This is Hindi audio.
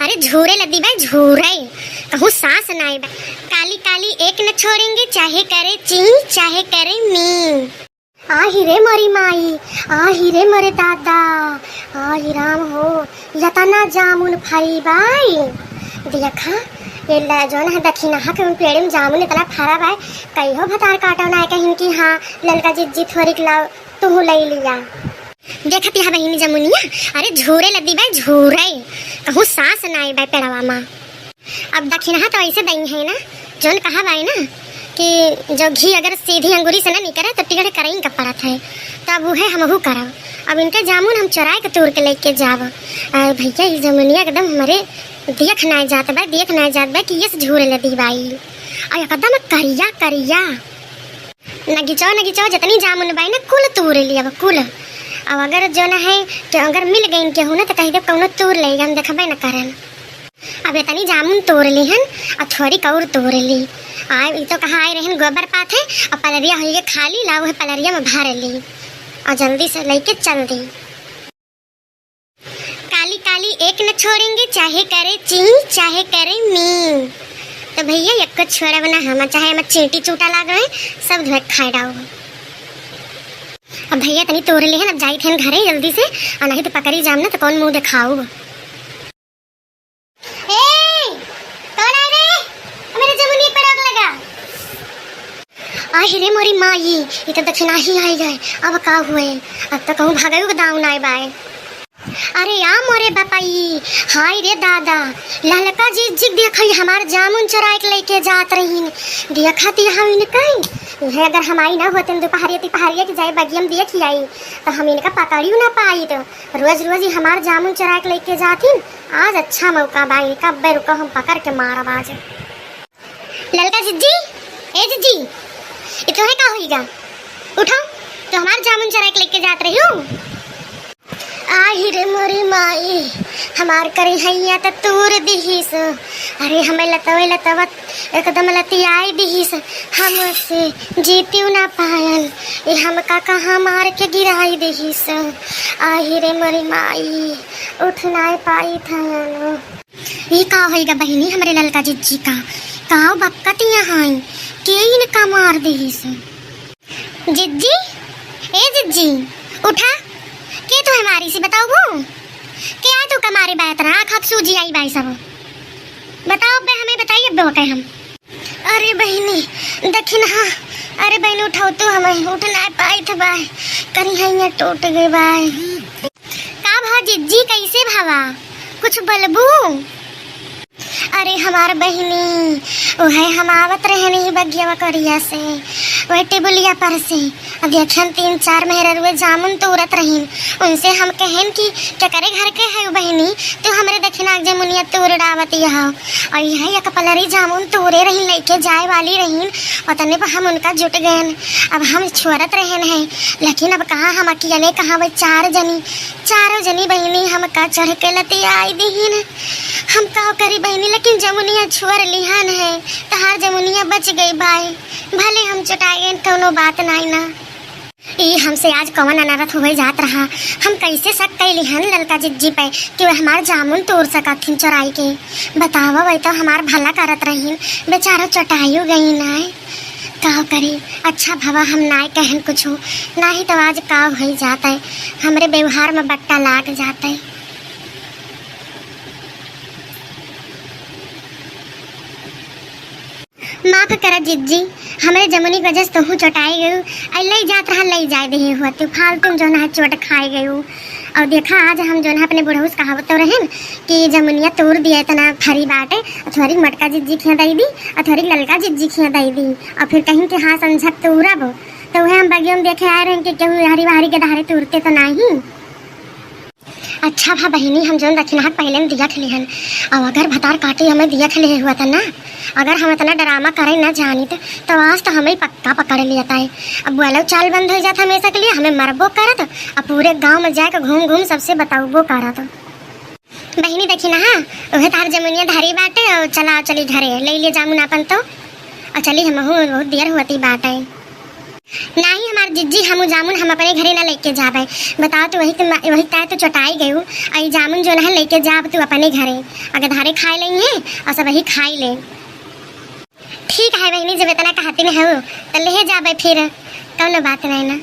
अरे झूरे लदी भाई झूरे कहूँ सांस नाई बा। काली काली एक न छोड़ेंगे, चाहे करे ची चाहे करे मी। आही रे मोरी माई, आही रे मोरे दादा, आही राम हो यतना जामुन फाई बाई। देखा ये जोन है दक्षिणा के पेड़ में जामुन इतना फरा बाई, कईहो भतार काटो ना कहीं कि हाँ ललका जिज्जी थोड़ी लाओ तू ले लिया। देखती है बहिनी जमुनिया, अरे झूरे लदी भाई झूरे कहूँ सांस नाई बाई पेड़वा माँ। अब दक्षिणा तो ऐसे दही है ना, जोन कहा बाई ना कि जो घी अगर सीधी अंगूरी से ना निकले तो टिकट करें का पड़ा था, तब वो है हमहू करब। अब इनके जामुन हम चुराए के तोड़ के लेके जाब। भैया ये जमुनिया एकदम हमारे देख ना जात बा, देख ना जात बा कि ये झूरे लदी बाई और एकदम करिया करिया। नगिचो जितनी जामुन बाई ना कुल तोड़ लिया कुल। अब अगर जो ना है तो अगर मिल गई इनके हो ना तो कहीं कौनो तोड़ लेगा, हम देखबे न करन। अब इतनी जामुन तोड़ ली हन और थोड़ी कौर तोड़ ली। आए तो कहा आए रहन गोबर पात है और पलरिया हो खाली लाओ है पलरिया में भर ली और जल्दी से लेके चल दी। काली काली एक न छोड़ेंगे, चाहे करे ची चाहे करे मी। तो भैया एक को छोड़ा बना हम, चाहे हम चींटी चूटा लाग रहे सब धोए खाए डाओ। अब भैया तनी तोड़ ली है, अब जाई थे घरे जल्दी से और नहीं तो पकड़ी जाम ना तो कौन मुंह दिखाऊ। रे मोरी माई ये तो दक्षिणा ही आई गए, अब का हुए अब तो कहूँ भागो दाऊ नाई बाय। अरे या मोरे बापाई, हाय रे दादा ललका जी जी देखई हमार जामुन चुरा के लेके जात रही। देखती हम इनका है अगर हम आई ना होते दोपहरिया की जाए बगियम देख ही आई तो हम इनका पकड़ी ना पाई। तो रोज रोज ही हमार जामुन चुरा के लेके जाती, आज अच्छा मौका बाई का रुको हम पकड़ के मारब आज। ललका जिज्जी, ए जिज्जी ये तो है का होगा, उठो तो हमारे जामुन चुरा के लेके जात रही हूँ। आही रे मोरी माई हमार करी हैया तो तूर दिहिस। अरे हमें लतवत एकदम लतियाई दिहिस, हमसे जीत्यू ना पायल ये हमका कहाँ मार के गिराई दिहिस। आही रे मोरी माई उठ ना पाई था। ये का होगा बहिनी हमारे ललका जिज्जी का काव बक्कतियाँ हैं के इनका मार दिहिस। जिज्जी ए जिज्जी उठा के तो हमारी सी बताओ वो क्या तो कमारे बैठ रहा खप सूजी आई भाई सब बताओ बे हमें बताइए बे कहे हम। अरे बहनी दक्षिण हाँ, अरे बहन उठाओ तो हमें उठ ना पाई थे बाय करी है टूट गए बाय। का भा जिज्जी कैसे भावा कुछ बलबू। अरे हमार बहनी वह हम आवत रहनी बगिया करिया से वह टेबुलिया पर से देखन 3-4 मेहरुए जामुन तोड़त रही। उनसे हम कहन कि क्या करे घर के है बहनी तो हमारे दक्षिणा जमुनिया तोड़ डावत यहाँ और यह एक पलरी जामुन तोड़े रही लेके जाए वाली रही और तने पर हम उनका जुट गए। अब हम छोड़त रहन है लेकिन अब कहाँ हम अकेले कहाँ वह चारों जनी बहनी हम का चढ़ के लती आई दीन। हम का करी बहनी लेकिन जमुनिया छोड़ लिहन है तहार जमुनिया बच गई भाई, भले हम चटाए गए कोनो बात नहीं ना। ये हमसे आज कौन अनारत हो जात रहा, हम कैसे शक कैली हन ललका जिज्जी पे कि वह हमार जामुन तोड़ सकथिन चुराई के। बतावा वही तो हमार भला करत रही बेचारा चटाइयो गई ना का करी। अच्छा भवा हम ना कहन कुछ नहीं तो आज का हो जाता है हमरे व्यवहार में बट्टा लाग जाता है। माफ करा जिज्जी हमारे जमुनी की वजह से तो चटाई गई ले जात रहा ले जाए दे हुआ तो फालतू जो ना चोट खाए गई। और देखा आज हम जो ना अपने बुढ़ऊ से कहावत तो रहे कि जमुनिया तोड़ दिया इतना फरी बाटे थोड़ी मटका जिज्जी खिया दई दी और थोड़ी ललका जिज्जी खिया दई दी और फिर कहीं कि हाँ समझक तोड़ब तो वह हम बगियों में देखे आए रहे कि क्यों हरी बहारी के दहारे तोड़ते तो नहीं। अच्छा भा बहनी हम जो दक्षिणा पहले में दिया खिले हन और अगर भतार काटे हमें दिया खिले हुआ था ना, अगर हम इतना ड्रामा करें ना जानी तो आज तो हमें पक्का पकड़ लिया था। अब वो चाल बंद हो जाता हमेशा के लिए हमें मरबो करत और पूरे गांव में जाकर घूम घूम सबसे बताओ करत। बहनी देखी ना हाँ वह तार जमुनिया धारी बाटे और चला चली घरे ले लिए जामुन अपन तो और चली हम बहुत देर होती बाटे। नहीं हमार जिज्जी हम जामुन हम अपने घरे ना लेके जाबे। बताओ तो वही तय तो चटाई गयू आई जामुन जो है लेके जाब तू अपने घरे अगर धारे खाए लेंगे और सब वही खाई ले। ठीक है बहनी जब इतना कहती में हो तो ले जाबे फिर कौन बात नहीं ना।